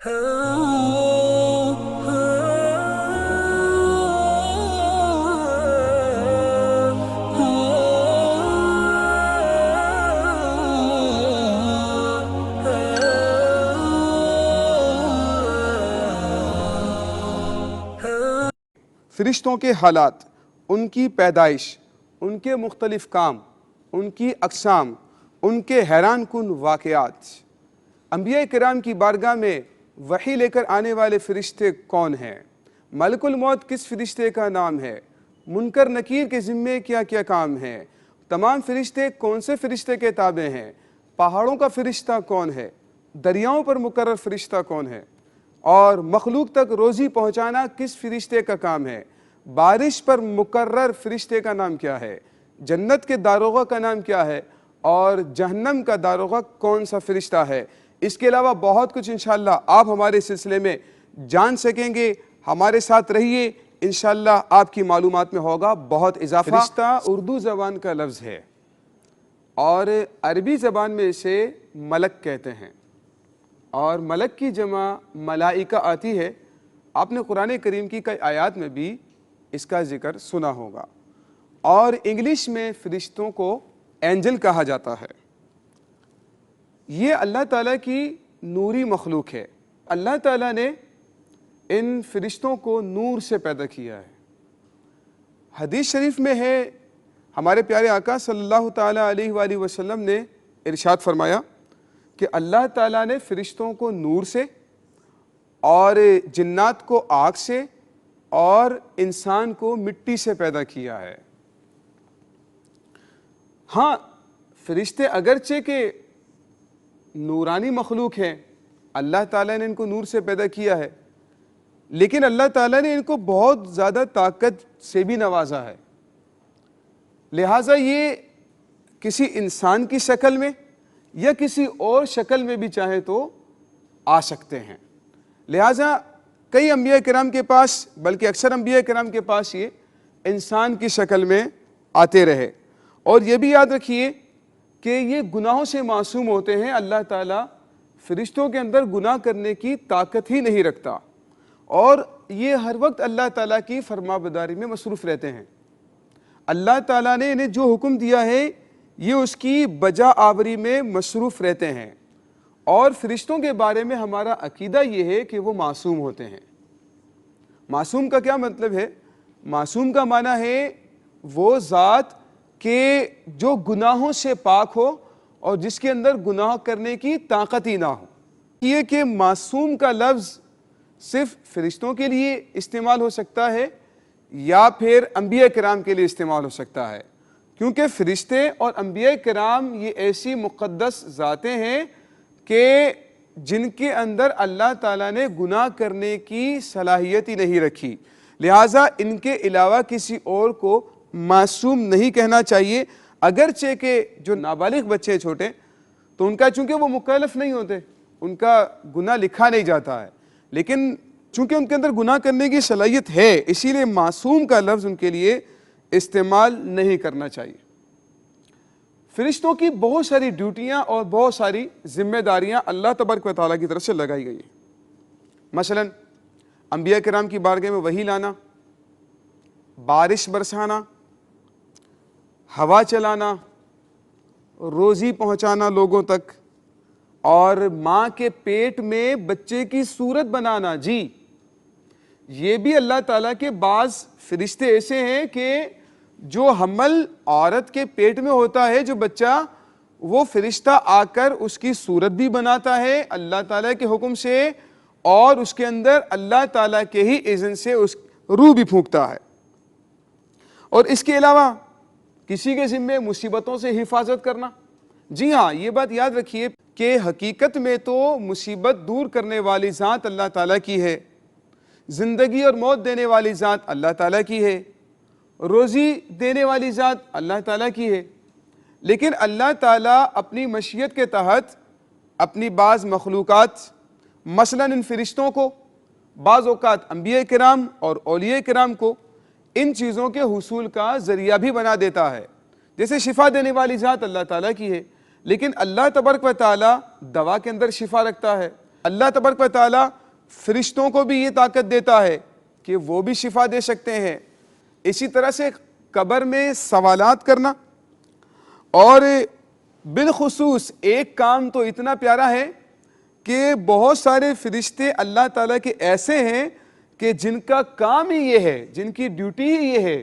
فرشتوں کے حالات، ان کی پیدائش، ان کے مختلف کام، ان کی اقسام، ان کے حیران کن واقعات۔ انبیاء کرام کی بارگاہ میں وحی لے کر آنے والے فرشتے کون ہیں؟ ملک الموت کس فرشتے کا نام ہے؟ منکر نکیر کے ذمے کیا کیا کام ہیں؟ تمام فرشتے کون سے فرشتے کے تابع ہیں؟ پہاڑوں کا فرشتہ کون ہے؟ دریاؤں پر مقرر فرشتہ کون ہے؟ اور مخلوق تک روزی پہنچانا کس فرشتے کا کام ہے؟ بارش پر مقرر فرشتے کا نام کیا ہے؟ جنت کے داروغہ کا نام کیا ہے؟ اور جہنم کا داروغہ کون سا فرشتہ ہے؟ اس کے علاوہ بہت کچھ انشاءاللہ آپ ہمارے سلسلے میں جان سکیں گے۔ ہمارے ساتھ رہیے، انشاءاللہ آپ کی معلومات میں ہوگا بہت اضافہ۔ فرشتہ اردو زبان کا لفظ ہے اور عربی زبان میں اسے ملک کہتے ہیں، اور ملک کی جمع ملائکہ آتی ہے۔ آپ نے قرآن کریم کی کئی آیات میں بھی اس کا ذکر سنا ہوگا۔ اور انگلش میں فرشتوں کو اینجل کہا جاتا ہے۔ یہ اللہ تعالیٰ کی نوری مخلوق ہے۔ اللہ تعالیٰ نے ان فرشتوں کو نور سے پیدا کیا ہے۔ حدیث شریف میں ہے، ہمارے پیارے آقا صلی اللہ تعالیٰ علیہ وآلہ وسلم نے ارشاد فرمایا کہ اللہ تعالیٰ نے فرشتوں کو نور سے اور جنات کو آگ سے اور انسان کو مٹی سے پیدا کیا ہے۔ ہاں، فرشتے اگرچہ کہ نورانی مخلوق ہیں، اللہ تعالیٰ نے ان کو نور سے پیدا کیا ہے، لیکن اللہ تعالیٰ نے ان کو بہت زیادہ طاقت سے بھی نوازا ہے۔ لہٰذا یہ کسی انسان کی شکل میں یا کسی اور شکل میں بھی چاہے تو آ سکتے ہیں۔ لہٰذا کئی انبیاء کرام کے پاس، بلکہ اکثر انبیاء کرام کے پاس یہ انسان کی شکل میں آتے رہے۔ اور یہ بھی یاد رکھیے کہ یہ گناہوں سے معصوم ہوتے ہیں۔ اللہ تعالیٰ فرشتوں کے اندر گناہ کرنے کی طاقت ہی نہیں رکھتا، اور یہ ہر وقت اللہ تعالیٰ کی فرما برداری میں مصروف رہتے ہیں۔ اللہ تعالیٰ نے انہیں جو حکم دیا ہے یہ اس کی بجا آوری میں مصروف رہتے ہیں۔ اور فرشتوں کے بارے میں ہمارا عقیدہ یہ ہے کہ وہ معصوم ہوتے ہیں۔ معصوم کا کیا مطلب ہے؟ معصوم کا معنی ہے وہ ذات کہ جو گناہوں سے پاک ہو اور جس کے اندر گناہ کرنے کی طاقت ہی نہ ہو۔ یہ کہ معصوم کا لفظ صرف فرشتوں کے لیے استعمال ہو سکتا ہے یا پھر انبیاء کرام کے لیے استعمال ہو سکتا ہے، کیونکہ فرشتے اور انبیاء کرام یہ ایسی مقدس ذاتیں ہیں کہ جن کے اندر اللہ تعالیٰ نے گناہ کرنے کی صلاحیت ہی نہیں رکھی، لہٰذا ان کے علاوہ کسی اور کو معصوم نہیں کہنا چاہیے۔ اگرچہ کہ جو نابالغ بچے چھوٹے تو ان کا چونکہ وہ مکلف نہیں ہوتے، ان کا گناہ لکھا نہیں جاتا ہے، لیکن چونکہ ان کے اندر گناہ کرنے کی صلاحیت ہے، اسی لیے معصوم کا لفظ ان کے لیے استعمال نہیں کرنا چاہیے۔ فرشتوں کی بہت ساری ڈیوٹیاں اور بہت ساری ذمہ داریاں اللہ تبارک و تعالیٰ کی طرف سے لگائی گئی ہیں۔ مثلا انبیاء کرام کی بارگاہ میں وحی لانا، بارش برسانا، ہوا چلانا، روزی پہنچانا لوگوں تک، اور ماں کے پیٹ میں بچے کی صورت بنانا۔ جی، یہ بھی اللہ تعالیٰ کے بعض فرشتے ایسے ہیں کہ جو حمل عورت کے پیٹ میں ہوتا ہے جو بچہ، وہ فرشتہ آ کر اس کی صورت بھی بناتا ہے اللہ تعالیٰ کے حکم سے، اور اس کے اندر اللہ تعالیٰ کے ہی اذن سے اس روح بھی پھونکتا ہے۔ اور اس کے علاوہ کسی کے ذمے مصیبتوں سے حفاظت کرنا۔ جی ہاں، یہ بات یاد رکھیے کہ حقیقت میں تو مصیبت دور کرنے والی ذات اللہ تعالیٰ کی ہے، زندگی اور موت دینے والی ذات اللہ تعالیٰ کی ہے، روزی دینے والی ذات اللہ تعالیٰ کی ہے، لیکن اللہ تعالیٰ اپنی مشیت کے تحت اپنی بعض مخلوقات، مثلا ان فرشتوں کو، بعض اوقات انبیاء کرام اور اولیاء کرام کو ان چیزوں کے حصول کا ذریعہ بھی بنا دیتا ہے۔ جیسے شفا دینے والی ذات اللہ تعالیٰ کی ہے، لیکن اللہ تبارک و تعالیٰ دوا کے اندر شفا رکھتا ہے، اللہ تبارک و تعالیٰ فرشتوں کو بھی یہ طاقت دیتا ہے کہ وہ بھی شفا دے سکتے ہیں۔ اسی طرح سے قبر میں سوالات کرنا، اور بالخصوص ایک کام تو اتنا پیارا ہے کہ بہت سارے فرشتے اللہ تعالیٰ کے ایسے ہیں کہ جن کا کام ہی یہ ہے، جن کی ڈیوٹی ہی یہ ہے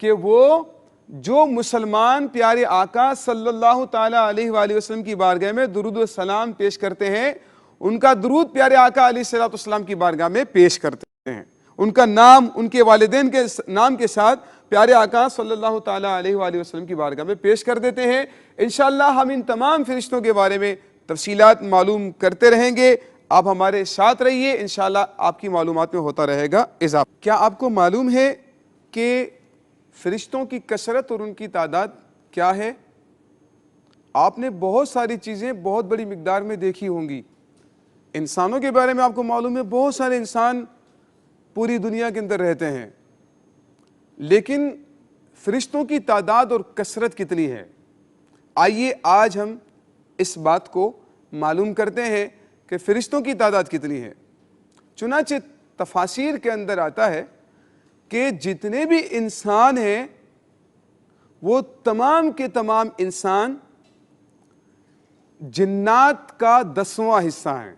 کہ وہ جو مسلمان پیارے آقا صلی اللہ تعالیٰ علیہ وآلہ وسلم کی بارگاہ میں درود و سلام پیش کرتے ہیں، ان کا درود پیارے آقا علیہ الصلوۃ والسلام کی بارگاہ میں پیش کرتے ہیں، ان کا نام ان کے والدین کے نام کے ساتھ پیارے آقا صلی اللہ تعالیٰ علیہ وآلہ وسلم کی بارگاہ میں پیش کر دیتے ہیں۔ انشاءاللہ ہم ان تمام فرشتوں کے بارے میں تفصیلات معلوم کرتے رہیں گے، آپ ہمارے ساتھ رہیے، انشاءاللہ آپ کی معلومات میں ہوتا رہے گا اضافہ۔ کیا آپ کو معلوم ہے کہ فرشتوں کی کثرت اور ان کی تعداد کیا ہے؟ آپ نے بہت ساری چیزیں بہت بڑی مقدار میں دیکھی ہوں گی۔ انسانوں کے بارے میں آپ کو معلوم ہے بہت سارے انسان پوری دنیا کے اندر رہتے ہیں، لیکن فرشتوں کی تعداد اور کثرت کتنی ہے؟ آئیے آج ہم اس بات کو معلوم کرتے ہیں کہ فرشتوں کی تعداد کتنی ہے۔ چنانچہ تفاسیر کے اندر آتا ہے کہ جتنے بھی انسان ہیں وہ تمام کے تمام انسان جنات کا 10واں حصہ ہیں۔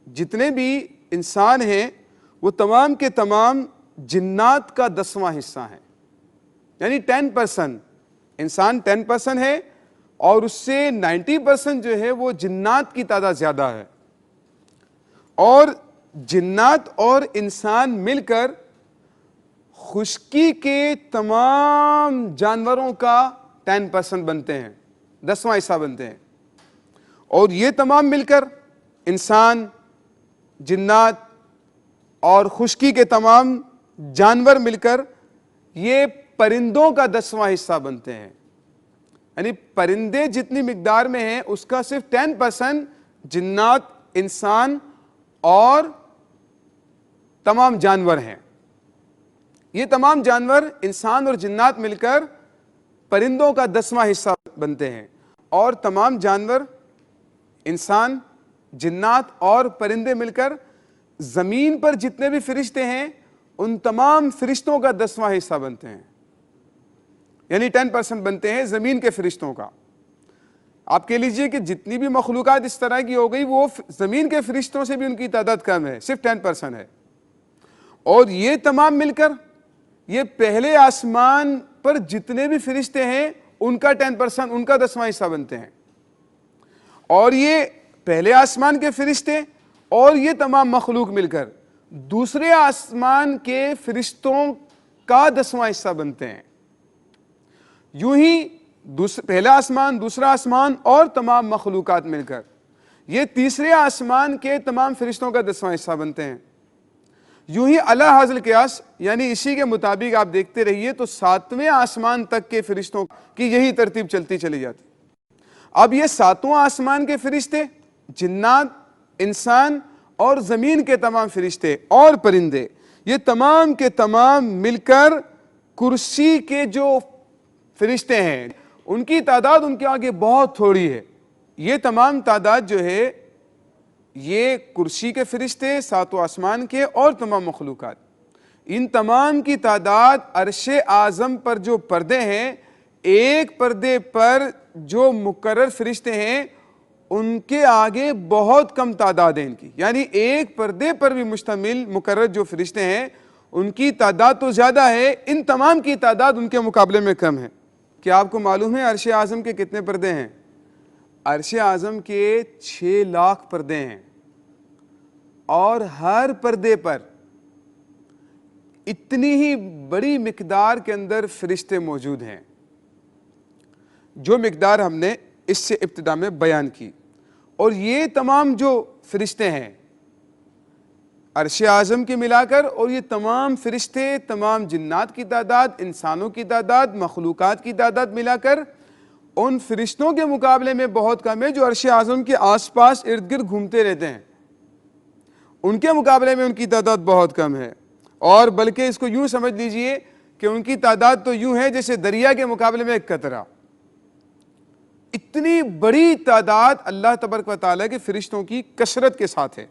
جتنے بھی انسان ہیں وہ تمام کے تمام جنات کا 10واں حصہ ہیں، یعنی 10%، انسان 10% ہے اور اس سے 90% جو ہے وہ جنات کی تعداد زیادہ ہے، اور جنات اور انسان مل کر خشکی کے تمام جانوروں کا 10% بنتے ہیں، 10واں حصہ بنتے ہیں، اور یہ تمام مل کر انسان، جنات اور خشکی کے تمام جانور مل کر یہ پرندوں کا 10واں حصہ بنتے ہیں۔ یعنی پرندے جتنی مقدار میں ہیں اس کا صرف 10% جنات، انسان اور تمام جانور ہیں۔ یہ تمام جانور، انسان اور جنات مل کر پرندوں کا 10واں حصہ بنتے ہیں، اور تمام جانور، انسان، جنات اور پرندے مل کر زمین پر جتنے بھی فرشتے ہیں ان تمام فرشتوں کا 10واں حصہ بنتے ہیں، یعنی 10% بنتے ہیں زمین کے فرشتوں کا۔ آپ کہہ لیجئے کہ جتنی بھی مخلوقات اس طرح کی ہو گئی وہ زمین کے فرشتوں سے بھی ان کی تعداد کم ہے، صرف 10% ہے، اور یہ تمام مل کر یہ پہلے آسمان پر جتنے بھی فرشتے ہیں ان کا 10%، ان کا 10واں حصہ بنتے ہیں، اور یہ پہلے آسمان کے فرشتے اور یہ تمام مخلوق مل کر دوسرے آسمان کے فرشتوں کا 10واں حصہ بنتے ہیں۔ یوں ہی پہلا آسمان، دوسرا آسمان اور تمام مخلوقات مل کر یہ تیسرے آسمان کے تمام فرشتوں کا 10واں حصہ بنتے ہیں۔ یوں ہی علی حاصل قیاس، یعنی اسی کے مطابق آپ دیکھتے رہیے تو 7ویں آسمان تک کے فرشتوں کی یہی ترتیب چلتی چلی جاتی۔ اب یہ 7واں آسمان کے فرشتے، جنات، انسان اور زمین کے تمام فرشتے اور پرندے، یہ تمام کے تمام مل کر کرسی کے جو فرشتے ہیں ان کی تعداد ان کے آگے بہت تھوڑی ہے۔ یہ تمام تعداد جو ہے یہ کرسی کے فرشتے، 7واں آسمان کے اور تمام مخلوقات، ان تمام کی تعداد عرش اعظم پر جو پردے ہیں، ایک پردے پر جو مقرر فرشتے ہیں ان کے آگے بہت کم تعداد ہے ان کی، یعنی ایک پردے پر بھی مشتمل مقرر جو فرشتے ہیں ان کی تعداد تو زیادہ ہے، ان تمام کی تعداد ان کے مقابلے میں کم ہے۔ کیا آپ کو معلوم ہے عرش اعظم کے کتنے پردے ہیں؟ عرش اعظم کے 6 لاکھ پردے ہیں، اور ہر پردے پر اتنی ہی بڑی مقدار کے اندر فرشتے موجود ہیں، جو مقدار ہم نے اس سے ابتدا میں بیان کی۔ اور یہ تمام جو فرشتے ہیں عرش اعظم کے ملا کر، اور یہ تمام فرشتے، تمام جنات کی تعداد، انسانوں کی تعداد، مخلوقات کی تعداد ملا کر ان فرشتوں کے مقابلے میں بہت کم ہے جو عرش اعظم کے آس پاس ارد گرد گھومتے رہتے ہیں، ان کے مقابلے میں ان کی تعداد بہت کم ہے۔ اور بلکہ اس کو یوں سمجھ لیجئے کہ ان کی تعداد تو یوں ہے جیسے دریا کے مقابلے میں ایک قطرہ، اتنی بڑی تعداد اللہ تبارک و تعالیٰ کے فرشتوں کی کثرت کے ساتھ ہے.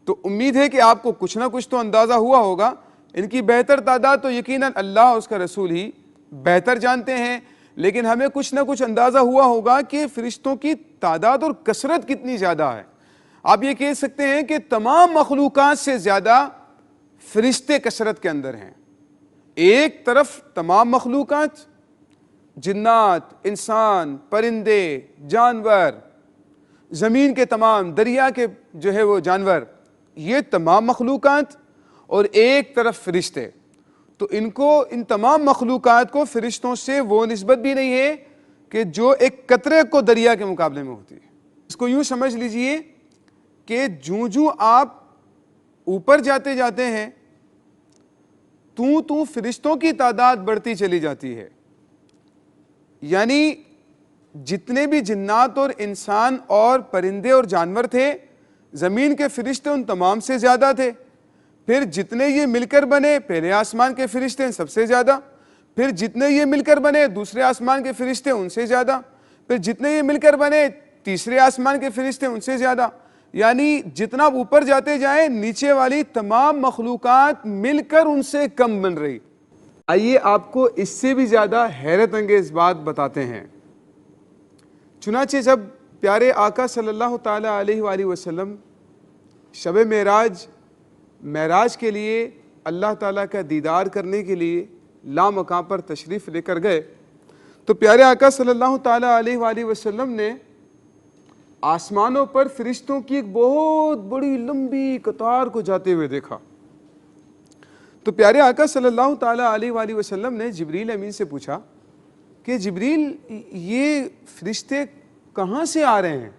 تو امید ہے کہ آپ کو کچھ نہ کچھ تو اندازہ ہوا ہوگا. ان کی بہتر تعداد تو یقیناً اللہ اس کا رسول ہی بہتر جانتے ہیں، لیکن ہمیں کچھ نہ کچھ اندازہ ہوا ہوگا کہ فرشتوں کی تعداد اور کثرت کتنی زیادہ ہے. آپ یہ کہہ سکتے ہیں کہ تمام مخلوقات سے زیادہ فرشتے کثرت کے اندر ہیں. ایک طرف تمام مخلوقات، جنات، انسان، پرندے، جانور، زمین کے تمام، دریا کے جو ہے وہ جانور، یہ تمام مخلوقات، اور ایک طرف فرشتے. تو ان تمام مخلوقات کو فرشتوں سے وہ نسبت بھی نہیں ہے کہ جو ایک قطرے کو دریا کے مقابلے میں ہوتی ہے. اس کو یوں سمجھ لیجئے کہ جوں آپ اوپر جاتے جاتے ہیں تو فرشتوں کی تعداد بڑھتی چلی جاتی ہے. یعنی جتنے بھی جنات اور انسان اور پرندے اور جانور تھے، زمین کے فرشتے ان تمام سے زیادہ تھے. پھر جتنے یہ مل کر بنے، پہلے آسمان کے فرشتے سب سے زیادہ، پھر جتنے یہ مل کر بنے دوسرے آسمان کے فرشتے ان سے زیادہ، پھر جتنے یہ مل کر بنے تیسرے آسمان کے فرشتے ان سے زیادہ. یعنی جتنا اوپر جاتے جائیں نیچے والی تمام مخلوقات مل کر ان سے کم بن رہی. آئیے آپ کو اس سے بھی زیادہ حیرت انگیز بات بتاتے ہیں. چنانچہ جب پیارے آقا صلی اللہ تعالی علیہ وآلہ وسلم شب معراج کے لیے اللہ تعالیٰ کا دیدار کرنے کے لیے لامقام پر تشریف لے کر گئے، تو پیارے آقا صلی اللہ تعالی علیہ وآلہ وسلم نے آسمانوں پر فرشتوں کی ایک بہت بڑی لمبی قطار کو جاتے ہوئے دیکھا. تو پیارے آقا صلی اللہ تعالی علیہ وآلہ وسلم نے جبریل امین سے پوچھا کہ جبریل، یہ فرشتے کہاں سے آ رہے ہیں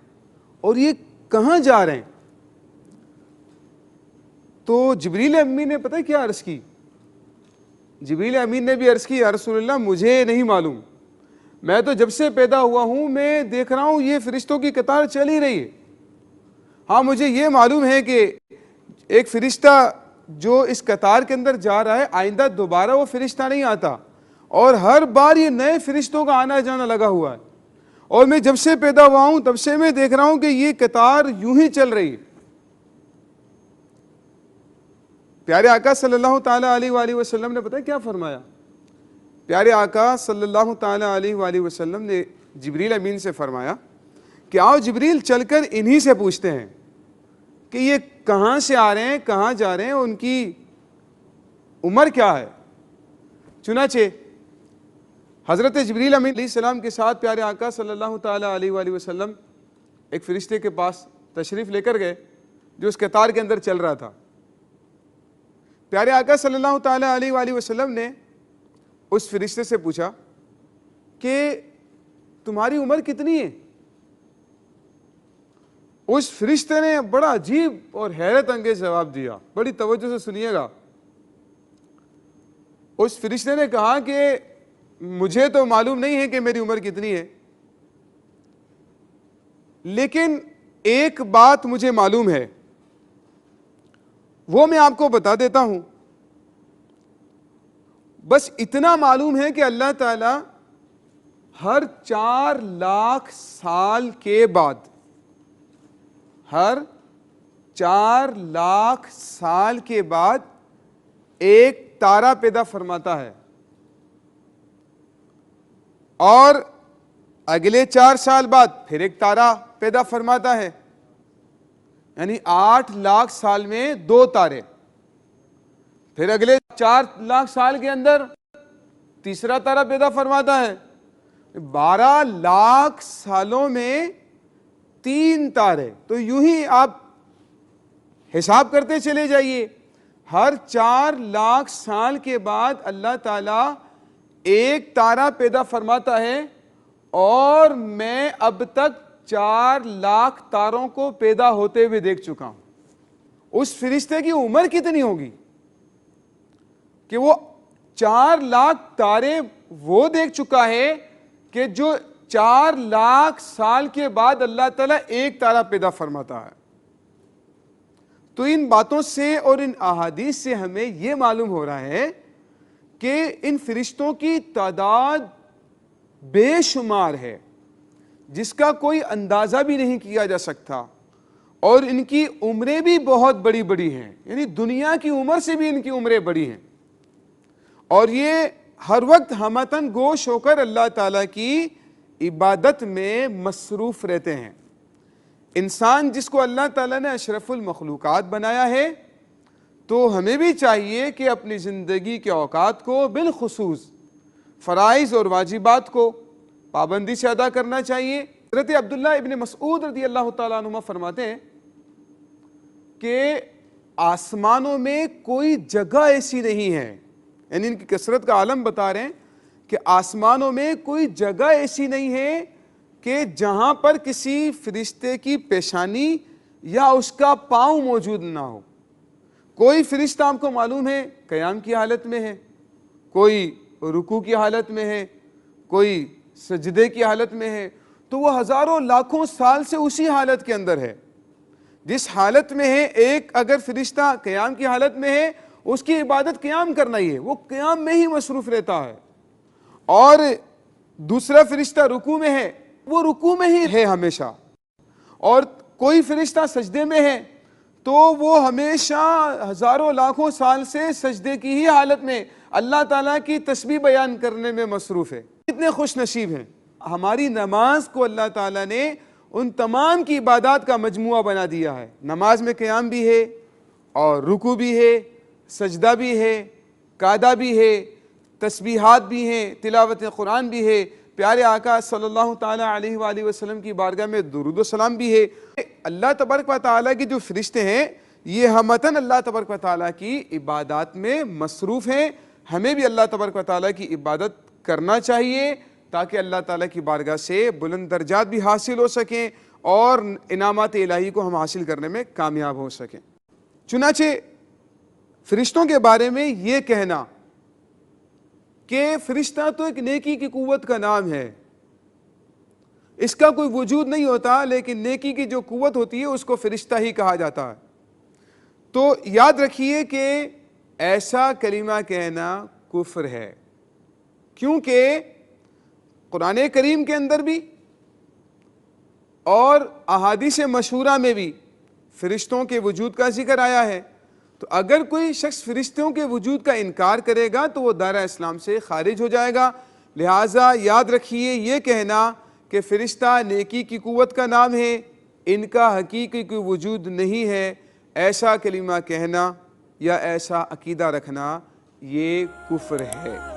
اور یہ کہاں جا رہے ہیں؟ تو جبریل امین نے پتہ کیا عرض کی؟ جبریل امین نے بھی عرض کی، یا رسول اللہ مجھے نہیں معلوم، میں تو جب سے پیدا ہوا ہوں میں دیکھ رہا ہوں یہ فرشتوں کی قطار چل ہی رہی ہے. ہاں مجھے یہ معلوم ہے کہ ایک فرشتہ جو اس قطار کے اندر جا رہا ہے آئندہ دوبارہ وہ فرشتہ نہیں آتا، اور ہر بار یہ نئے فرشتوں کا آنا جانا لگا ہوا ہے، اور میں جب سے پیدا ہوا ہوں تب سے میں دیکھ رہا ہوں کہ یہ قطار یوں ہی چل رہی ہے. پیارے آقا صلی اللہ تعالی علیہ وآلہ وسلم نے پتہ کیا فرمایا؟ پیارے آقا صلی اللہ تعالی علیہ وآلہ وسلم نے جبریل امین سے فرمایا کہ آؤ جبریل چل کر انہی سے پوچھتے ہیں کہ یہ کہاں سے آ رہے ہیں، کہاں جا رہے ہیں، ان کی عمر کیا ہے. چنانچہ حضرت جبریل امین علیہ السلام کے ساتھ پیارے آقا صلی اللہ تعالی علیہ وآلہ وسلم ایک فرشتے کے پاس تشریف لے کر گئے جو اس قطار کے اندر چل رہا تھا. پیارے آقا صلی اللہ تعالی علیہ وآلہ وسلم نے اس فرشتے سے پوچھا کہ تمہاری عمر کتنی ہے؟ اس فرشتے نے بڑا عجیب اور حیرت انگیز جواب دیا. بڑی توجہ سے سنیے گا. اس فرشتے نے کہا کہ مجھے تو معلوم نہیں ہے کہ میری عمر کتنی ہے، لیکن ایک بات مجھے معلوم ہے، وہ میں آپ کو بتا دیتا ہوں. بس اتنا معلوم ہے کہ اللہ تعالی ہر 4,00,000 سال کے بعد، ہر 4,00,000 سال کے بعد ایک تارا پیدا فرماتا ہے، اور اگلے 4 سال بعد پھر ایک تارا پیدا فرماتا ہے. یعنی 8,00,000 سال میں 2 تارے، پھر اگلے 4,00,000 سال کے اندر تیسرا تارا پیدا فرماتا ہے. 12,00,000 سالوں میں 3 تارے. تو یوں ہی آپ حساب کرتے چلے جائیے، ہر 4,00,000 سال کے بعد اللہ تعالیٰ ایک تارا پیدا فرماتا ہے، اور میں اب تک 4,00,000 تاروں کو پیدا ہوتے ہوئے دیکھ چکا ہوں. اس فرشتے کی عمر کتنی ہوگی کہ وہ 4,00,000 تارے وہ دیکھ چکا ہے کہ جو 4,00,000 سال کے بعد اللہ تعالیٰ ایک تارا پیدا فرماتا ہے. تو ان باتوں سے اور ان احادیث سے ہمیں یہ معلوم ہو رہا ہے کہ ان فرشتوں کی تعداد بے شمار ہے. جس کا کوئی اندازہ بھی نہیں کیا جا سکتا، اور ان کی عمریں بھی بہت بڑی بڑی ہیں، یعنی دنیا کی عمر سے بھی ان کی عمریں بڑی ہیں، اور یہ ہر وقت ہمتاً گوش ہو کر اللہ تعالیٰ کی عبادت میں مصروف رہتے ہیں۔ انسان جس کو اللہ تعالیٰ نے اشرف المخلوقات بنایا ہے، تو ہمیں بھی چاہیے کہ اپنی زندگی کے اوقات کو بالخصوص فرائض اور واجبات کو پابندی سے ادا کرنا چاہیے۔ حضرت عبداللہ ابن مسعود رضی اللہ تعالیٰ عنہ فرماتے ہیں کہ آسمانوں میں کوئی جگہ ایسی نہیں ہے، یعنی ان کی کثرت کا عالم بتا رہے ہیں کہ آسمانوں میں کوئی جگہ ایسی نہیں ہے کہ جہاں پر کسی فرشتے کی پیشانی یا اس کا پاؤں موجود نہ ہو۔ کوئی فرشتہ آپ کو معلوم ہے قیام کی حالت میں ہے، کوئی رکوع کی حالت میں ہے، کوئی سجدے کی حالت میں ہے، تو وہ ہزاروں لاکھوں سال سے اسی حالت کے اندر ہے۔ جس حالت میں ہے، ایک اگر فرشتہ قیام کی حالت میں ہے، اس کی عبادت قیام کرنا ہی ہے، وہ قیام میں ہی مصروف رہتا ہے، اور دوسرا فرشتہ رکوع میں ہے، وہ رکوع میں ہی ہے ہمیشہ، اور کوئی فرشتہ سجدے میں ہے تو وہ ہمیشہ ہزاروں لاکھوں سال سے سجدے کی ہی حالت میں اللہ تعالیٰ کی تسبیح بیان کرنے میں مصروف ہے۔ کتنے خوش نصیب ہیں۔ ہماری نماز کو اللہ تعالیٰ نے ان تمام کی عبادات کا مجموعہ بنا دیا ہے۔ نماز میں قیام بھی ہے، اور رکوع بھی ہے، سجدہ بھی ہے، قعدہ بھی ہے، تسبیحات بھی ہیں، تلاوت قرآن بھی ہے، پیارے آقا صلی اللہ تعالیٰ علیہ وآلہ وسلم کی بارگاہ میں درود و سلام بھی ہے۔ اللہ تبارک و تعالیٰ کے جو فرشتے ہیں، یہ ہمتاً اللہ تبارک و تعالیٰ کی عبادات میں مصروف ہیں۔ ہمیں بھی اللہ تبارک و تعالیٰ کی عبادت کرنا چاہیے تاکہ اللہ تعالیٰ کی بارگاہ سے بلند درجات بھی حاصل ہو سکیں اور انعامات الہی کو ہم حاصل کرنے میں کامیاب ہو سکیں۔ چنانچہ فرشتوں کے بارے میں یہ کہنا کہ فرشتہ تو ایک نیکی کی قوت کا نام ہے، اس کا کوئی وجود نہیں ہوتا، لیکن نیکی کی جو قوت ہوتی ہے اس کو فرشتہ ہی کہا جاتا ہے، تو یاد رکھیے کہ ایسا کلمہ کہنا کفر ہے، کیونکہ قرآن کریم کے اندر بھی اور احادیث مشہورہ میں بھی فرشتوں کے وجود کا ذکر آیا ہے، تو اگر کوئی شخص فرشتوں کے وجود کا انکار کرے گا تو وہ دائرہ اسلام سے خارج ہو جائے گا۔ لہٰذا یاد رکھیے یہ کہنا کہ فرشتہ نیکی کی قوت کا نام ہے، ان کا حقیقی کوئی وجود نہیں ہے، ایسا کلمہ کہنا یا ایسا عقیدہ رکھنا یہ کفر ہے۔